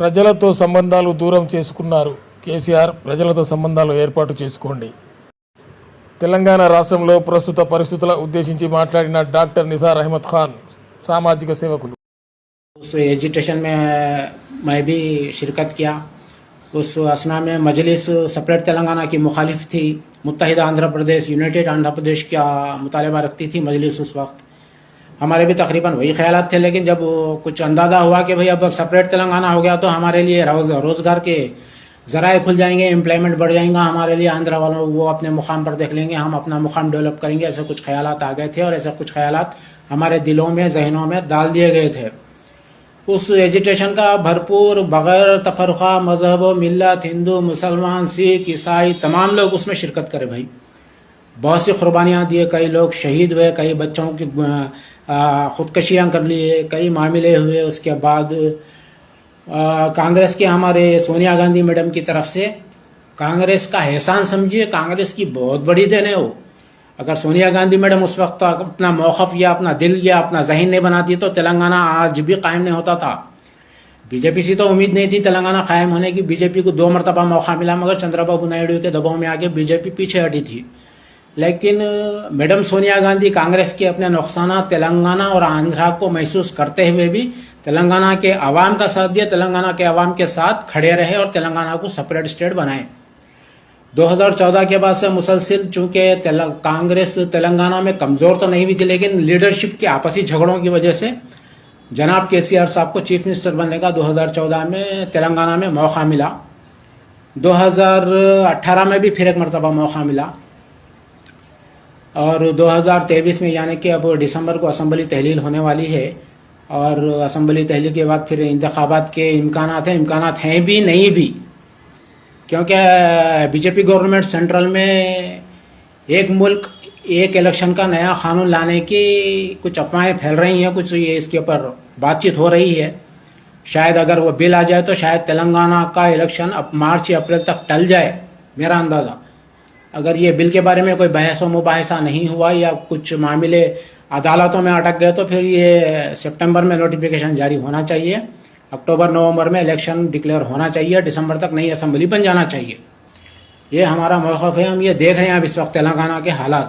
ప్రజలతో సంబంధాలు దూరం చేసుకున్నారు. కేసీఆర్ ప్రజలతో సంబంధాలు ఏర్పాటు చేసుకోండి. తెలంగాణ రాష్ట్రంలో ప్రస్తుత పరిస్థితుల ఉద్దేశించి మాట్లాడిన డాక్టర్ నిసార్ అహ్మద్ ఖాన్ సామాజిక సేవకులు. उस एजिटेशन में मैं भी शिरकत किया। उस असना में मजलिस सेपरेट तेलंगाना की मुखालिफ थी, मुत्तहिदा आंध्र प्रदेश, यूनाइटेड आंध्र प्रदेश का मुतालबा रखती थी मजलिस। उस वक्त हमारे भी तकरीबन वही ख्यालात थे, लेकिन जब कुछ अंदाज़ा हुआ कि भाई अब सेपरेट तेलंगाना हो गया तो हमारे लिए रोज़गार के ज़राए खुल जाएंगे, एम्प्लॉयमेंट बढ़ जाएगा हमारे लिए, आंध्र वालों वो अपने मुकाम पर देख लेंगे, हम अपना मुकाम डेवलप करेंगे, ऐसे कुछ ख्यालात आ गए थे और ऐसे कुछ ख्यालात हमारे दिलों में, जहनों में डाल दिए गए थे। उस एजिटेशन का भरपूर बग़ैर तफरक़ा मज़हब मिल्लत, हिंदू मुसलमान सिख ईसाई तमाम लोग उसमें शिरकत करे भाई। बहुत सी क़ुरबानियाँ दिए, कई लोग शहीद हुए, कई बच्चों की ख़ुदकशियाँ कर लिए, कई मामले हुए। उसके बाद कांग्रेस के हमारे सोनिया गांधी मैडम की तरफ से कांग्रेस का एहसान समझिए, कांग्रेस की बहुत बड़ी देन है वो। अगर सोनिया गांधी मैडम उस वक्त अपना मौक़िफ़ या अपना दिल या अपना ज़हन नहीं बनाती तो तेलंगाना आज भी कायम नहीं होता था। बीजेपी से तो उम्मीद नहीं थी तेलंगाना कायम होने की। बीजेपी को 2 मरतबा मौका मिला, मगर चंद्रबाबू नायडू के दबाव में आके बीजेपी पीछे हटी थी। लेकिन मैडम सोनिया गांधी कांग्रेस के अपने नुकसान तेलंगाना और आंध्रा को महसूस करते हुए भी तेलंगाना के अवाम का साथ दिया, तेलंगाना के अवाम के साथ खड़े रहे और तेलंगाना को सेपरेट स्टेट बनाए। 2014 के बाद से मुसलसिल, चूँकि कांग्रेस तेलंगाना में कमज़ोर तो नहीं भी थी, लेकिन लीडरशिप के आपसी झगड़ों की वजह से जनाब केसीआर साहब को चीफ मिनिस्टर बनने का 2014 में तेलंगाना में मौका मिला। 2018 में भी फिर एक मरतबा मौका मिला और 2023 में यानी कि अब दिसंबर को असम्बली तहलील होने वाली है और असम्बली तहलील के बाद फिर इंतखाबात के इम्कानात हैं भी नहीं भी, क्योंकि बीजेपी गवर्नमेंट सेंट्रल में एक मुल्क एक इलेक्शन का नया कानून लाने की कुछ अफवाहें फैल रही हैं, कुछ ये इसके ऊपर बातचीत हो रही है। शायद अगर वो बिल आ जाए तो शायद तेलंगाना का इलेक्शन अब मार्च या अप्रैल तक टल जाए, मेरा अंदाज़ा। अगर ये बिल के बारे में कोई बहस व मुबाहिसा नहीं हुआ या कुछ मामले अदालतों में अटक गए तो फिर ये सितंबर में नोटिफिकेशन जारी होना चाहिए, अक्टूबर नवंबर में इलेक्शन डिक्लेयर होना चाहिए, दिसंबर तक नई असम्बली बन जाना चाहिए। ये हमारा मौक़िफ़ है, हम ये देख रहे हैं अब इस वक्त तेलंगाना के हालात।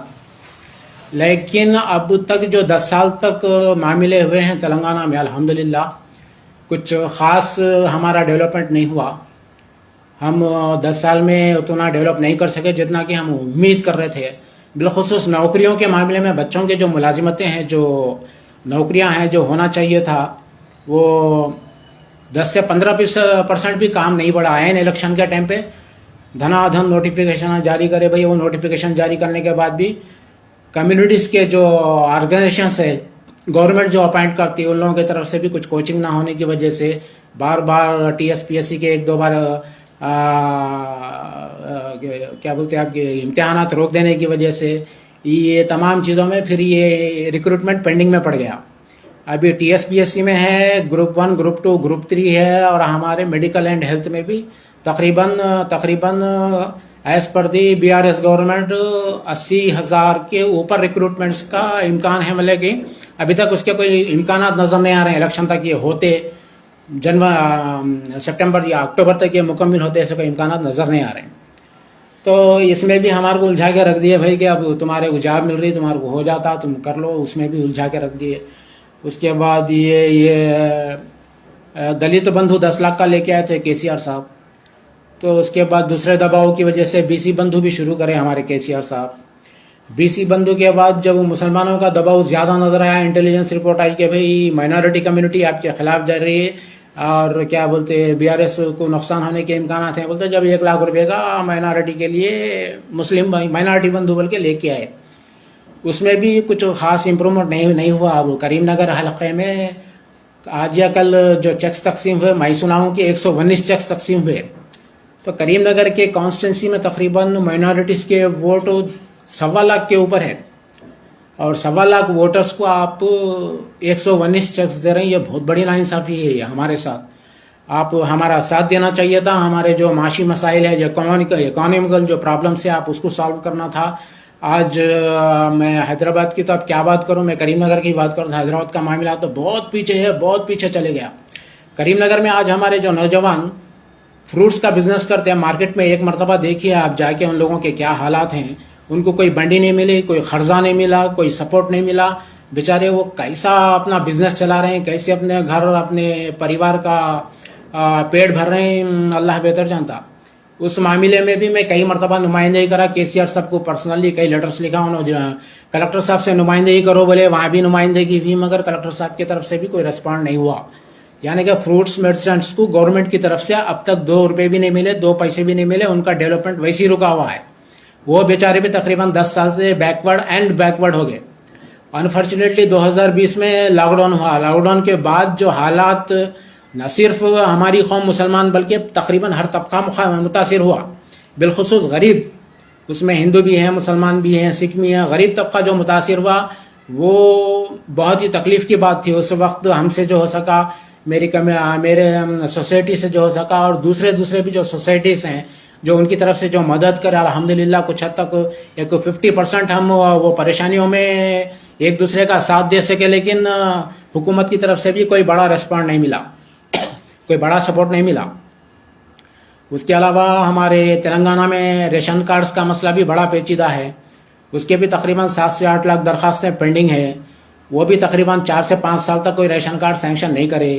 लेकिन अब तक जो 10 साल तक मामले हुए हैं तेलंगाना में, अल्हम्दुलिल्लाह कुछ ख़ास हमारा डेवलपमेंट नहीं हुआ। हम 10 साल में उतना डेवलप नहीं कर सके जितना कि हम उम्मीद कर रहे थे। बिलखुसूस नौकरियों के मामले में बच्चों के जो मुलाजिमतें हैं, जो नौकरियां हैं, जो होना चाहिए था, वो 10 से 15% भी काम नहीं बढ़ा। आयन इलेक्शन के टाइम पे धनाधन नोटिफिकेशन जारी करे भाई, वो नोटिफिकेशन जारी करने के बाद भी कम्युनिटीज़ के जो ऑर्गेनाइजेशंस है, गवर्नमेंट जो अपॉइंट करती है, उन लोगों की तरफ से भी कुछ कोचिंग ना होने की वजह से बार बार TSPSC के 1-2 बार क्या बोलते हैं आपके इम्तिहानात रोक देने की वजह से ये तमाम चीज़ों में फिर ये रिक्रूटमेंट पेंडिंग में पड़ गया। अभी TSPSC में है, ग्रुप 1, ग्रुप 2, ग्रुप 3 है और हमारे मेडिकल एंड हेल्थ में भी तकरीबन एज़ पर दी BRS गवर्नमेंट 80,000 के ऊपर रिक्रूटमेंट्स का इम्कान है, मतलब कि अभी तक उसके कोई इम्कानात नज़र नहीं आ रहे हैं। इलेक्शन तक ये होते, सितंबर या अक्टूबर तक ये मुकम्मल होते, ऐसे कोई इम्कानात नज़र नहीं आ रहे हैं। तो इसमें भी हमारे को उलझा के रख दिए भाई कि अब तुम्हारे को जॉब मिल रही, तुम्हारे को हो जाता, तुम कर लो, उसमें भी उलझा के रख दिए। उसके बाद ये दलित बंधु 10 लाख का लेके आए थे केसीआर साहब, तो उसके बाद दूसरे दबाव की वजह से BC बंधु भी शुरू करे हमारे केसीआर साहब। BC बंधु के बाद जब मुसलमानों का दबाव ज़्यादा नजर आया, इंटेलिजेंस रिपोर्ट आई कि भाई माइनॉरिटी कम्युनिटी आपके खिलाफ जा रही है और क्या बोलते BRS को नुकसान होने के इम्कान हैं, बोलते जब 1 लाख रुपए का माइनॉरिटी के लिए मुस्लिम माइनॉरिटी बंधु बोल के लेके आए। उसमें भी कुछ ख़ास इम्प्रूवमेंट नहीं हुआ। अब करीमनगर हलक़े में आज या कल जो चेक्स तकसीम हुए, मैं सुनाऊँ कि 119 चेक्स तकसीम हुए। तो करीमनगर के कॉन्स्टिट्यूंसी में तकरीबन माइनॉरिटीज़ के वोट 1.25 लाख के ऊपर है और 1.25 लाख वोटर्स को आप 119 चेक्स दे रहे हैं, ये बहुत बड़ी नाइंसाफ़ी है हमारे साथ। आप हमारा साथ देना चाहिए था, हमारे जो माशी मसाइल है, जो इकोनॉमिकल जो प्रॉब्लम्स है, आप उसको सॉल्व करना था। आज मैं हैदराबाद की तो अब क्या बात करूं, मैं करीमनगर की बात करूं, हैदराबाद का मामला तो बहुत पीछे है, बहुत पीछे चले गया। करीमनगर में आज हमारे जो नौजवान फ्रूट्स का बिजनेस करते हैं, मार्केट में एक मरतबा देखिए आप जाके उन लोगों के क्या हालात हैं। उनको कोई बंडी नहीं मिली, कोई खर्जा नहीं मिला, कोई सपोर्ट नहीं मिला। बेचारे वो कैसा अपना बिजनेस चला रहे हैं, कैसे अपने घर अपने परिवार का पेट भर रहे हैं, अल्लाह बेहतर जानता। उस मामले में भी मैं कई मरतबा नुमाइंदगी करा, केसीआर साहब को पर्सनली कई लेटर्स लिखा, उन्होंने कलेक्टर साहब से नुमाइंदगी करो बोले, वहाँ भी नुमाइंदगी हुई, मगर कलेक्टर साहब की तरफ से भी कोई रिस्पॉन्ड नहीं हुआ। यानी कि फ्रूट्स मर्चेंट्स को गवर्नमेंट की तरफ से अब तक 2 रुपए भी नहीं मिले, 2 पैसे भी नहीं मिले, उनका डेवलपमेंट वैसे ही रुका हुआ है। वो बेचारे भी तकरीबन 10 साल से बैकवर्ड हो गए। अनफॉर्चुनेटली 2020 में लॉकडाउन हुआ। लॉकडाउन के बाद जो हालात न सिर्फ हमारी कौम मुसलमान बल्कि तकरीबन हर तबका मुतासिर हुआ, बिलखुसूस गरीब, उसमें हिंदू भी हैं, मुसलमान भी हैं, सिख भी हैं। गरीब तबका जो मुतासिर हुआ वो बहुत ही तकलीफ की बात थी। उस वक्त हमसे जो हो सका, मेरे सोसाइटी से जो हो सका और दूसरे भी जो सोसाइटीज़ हैं जो उनकी तरफ से जो मदद करे, अल्हम्दुलिल्लाह कुछ हद तक एक 50% हम वो परेशानियों में एक दूसरे का साथ दे सके। लेकिन हुकूमत की तरफ से भी कोई बड़ा रिस्पॉन्ड नहीं मिला, कोई बड़ा सपोर्ट नहीं मिला। उसके अलावा हमारे तेलंगाना में रेशन कार्ड्स का मसला भी बड़ा पेचीदा है। उसके भी तकरीबन 7 से 8 लाख दरखास्तें पेंडिंग है। वो भी तकरीबन 4 से 5 साल तक कोई रेशन कार्ड सैंक्शन नहीं करे।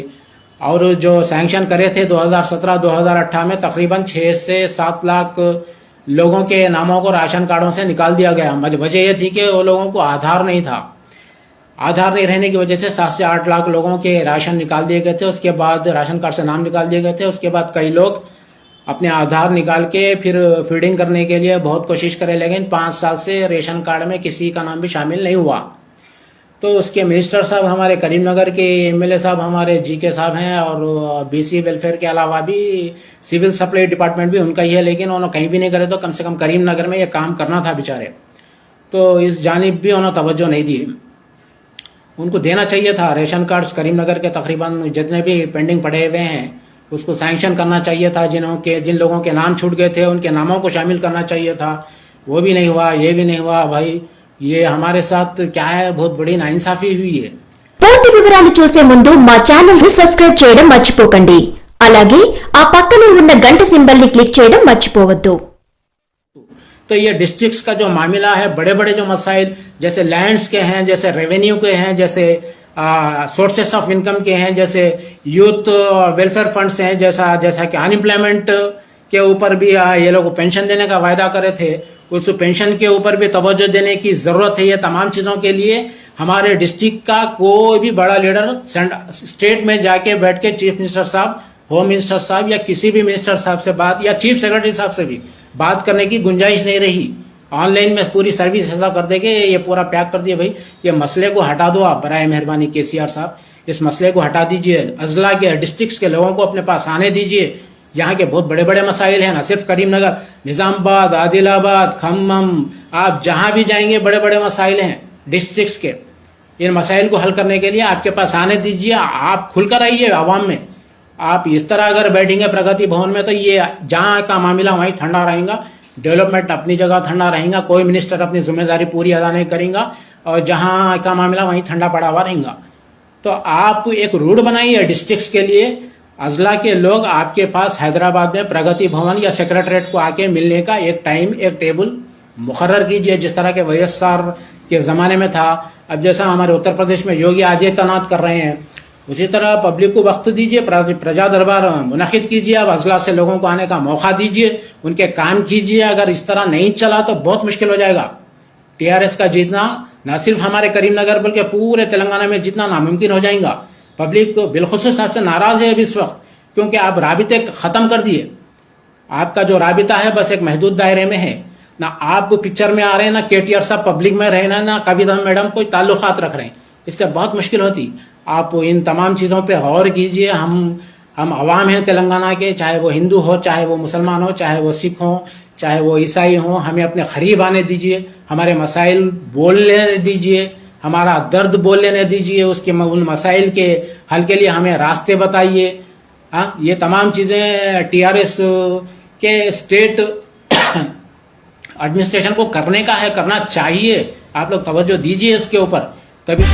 और जो सैंक्शन करे थे 2017-2018 में तकरीबन 6 से 7 लाख लोगों के नामों को राशन कार्डों से निकाल दिया गया। वजह यह थी कि वो लोगों को आधार नहीं था। आधार नहीं रहने की वजह से 7 से 8 लाख लोगों के राशन निकाल दिए गए थे। उसके बाद राशन कार्ड से नाम निकाल दिए गए थे। उसके बाद कई लोग अपने आधार निकाल के फिर फीडिंग करने के लिए बहुत कोशिश करे, लेकिन 5 साल से रेशन कार्ड में किसी का नाम भी शामिल नहीं हुआ। तो उसके मिनिस्टर साहब हमारे करीमनगर के एमएलए साहब हमारे जीके साहब हैं, और बीसी वेलफेयर के अलावा भी सिविल सप्लाई डिपार्टमेंट भी उनका ही है, लेकिन उन्होंने कहीं भी नहीं करे। तो कम से कम करीमनगर में ये काम करना था बेचारे, तो इस जानिब भी उन्होंने तवज्जो नहीं दी। उनको देना चाहिए था। रेशन कार्ड्स करीमनगर के तकरीबन जितने भी पेंडिंग पड़े हुए हैं उसको सैंक्शन करना चाहिए था। जिन लोगों के नाम छूट गए थे उनके नामों को शामिल करना चाहिए था। वो भी नहीं हुआ, ये भी नहीं हुआ। भाई ये हमारे साथ क्या है, बहुत बड़ी नाइंसाफी हुई है। పూర్తి వివరాలు చూసే ముందు మా ఛానల్ ని సబ్స్క్రైబ్ చేయడం మర్చిపోకండి. అలాగే ఆ పక్కనే ఉన్న గంట సింబల్ ని క్లిక్ చేయడం మర్చిపోవద్దు. तो ये डिस्ट्रिक्ट्स का जो मामला है, बड़े बड़े जो मसाइल जैसे लैंड्स के हैं, जैसे रेवेन्यू के हैं, जैसे सोर्सेस ऑफ इनकम के हैं, जैसे यूथ वेलफेयर फंड्स हैं, जैसा कि अनएम्प्लॉयमेंट के ऊपर भी ये लोग पेंशन देने का वायदा करे थे, उस पेंशन के ऊपर भी तवज्जो देने की जरूरत है। ये तमाम चीजों के लिए हमारे डिस्ट्रिक्ट का कोई भी बड़ा लीडर स्टेट में जाके बैठ के चीफ मिनिस्टर साहब, होम मिनिस्टर साहब या किसी भी मिनिस्टर साहब से बात, या चीफ सेक्रेटरी साहब से भी बात करने की गुंजाइश नहीं रही। ऑनलाइन में पूरी सर्विस ऐसा कर देंगे, ये पूरा पैक कर दिया। भाई ये मसले को हटा दो आप, बराए मेहरबानी केसीआर साहब, इस मसले को हटा दीजिए। अजला के डिस्ट्रिक्ट्स के लोगों को अपने पास आने दीजिए। यहाँ के बहुत बड़े बड़े मसाइल हैं, ना सिर्फ करीमनगर, निजामाबाद, आदिलाबाद, खम्मम, आप जहाँ भी जाएंगे बड़े बड़े मसाइल हैं डिस्ट्रिक्ट्स के। इन मसाइल को हल करने के लिए आपके पास आने दीजिए। आप खुलकर आइए आवाम में। आप इस तरह अगर बैठेंगे प्रगति भवन में तो ये जहाँ का मामला वहीं ठंडा रहेगा, डेवलपमेंट अपनी जगह ठंडा रहेगा, कोई मिनिस्टर अपनी जिम्मेदारी पूरी अदा नहीं करेगा, और जहाँ का मामला वहीं ठंडा पड़ा हुआ रहेगा। तो आप एक रूट बनाइए डिस्ट्रिक्ट्स के लिए। अजला के लोग आपके पास हैदराबाद में प्रगति भवन या सेक्रेटरीट को आके मिलने का एक टाइम, एक टेबल मुकर्रर कीजिए, जिस तरह के वाईएसआर के ज़माने में था। अब जैसा हमारे उत्तर प्रदेश में योगी आदित्यनाथ कर रहे हैं, उसी तरह पब्लिक को वक्त दीजिए, प्रजा दरबार मुनक़िद कीजिए। अब अजला से लोगों को आने का मौका दीजिए, उनके काम कीजिए। अगर इस तरह नहीं चला तो बहुत मुश्किल हो जाएगा। टीआरएस का जीतना न सिर्फ हमारे करीमनगर बल्कि पूरे तेलंगाना में जीतना नामुमकिन हो जाएगा। पब्लिक बिलखुसूस आपसे नाराज है अब इस वक्त, क्योंकि आप राबिते ख़त्म कर दिए। आपका जो राबिता है बस एक महदूद दायरे में है। ना आप पिक्चर में आ रहे हैं, ना केटीआर साहब पब्लिक में रहे, ना कविता मैडम कोई ताल्लुकात रख रहे हैं। इससे बहुत मुश्किल होती। आप इन तमाम चीज़ों पे गौर कीजिए। हम अवाम हैं तेलंगाना के, चाहे वो हिंदू हो, चाहे वो मुसलमान हो, चाहे वो सिख हो, चाहे वो ईसाई हो। हमें अपने करीब आने दीजिए, हमारे मसाइल बोलने दीजिए, हमारा दर्द बोल लेने दीजिए। उसके उन मसाइल के हल के लिए हमें रास्ते बताइए। हाँ, ये तमाम चीज़ें टीआरएस के स्टेट एडमिनिस्ट्रेशन को करने का है, करना चाहिए। आप लोग तवज्जो दीजिए इसके ऊपर, तभी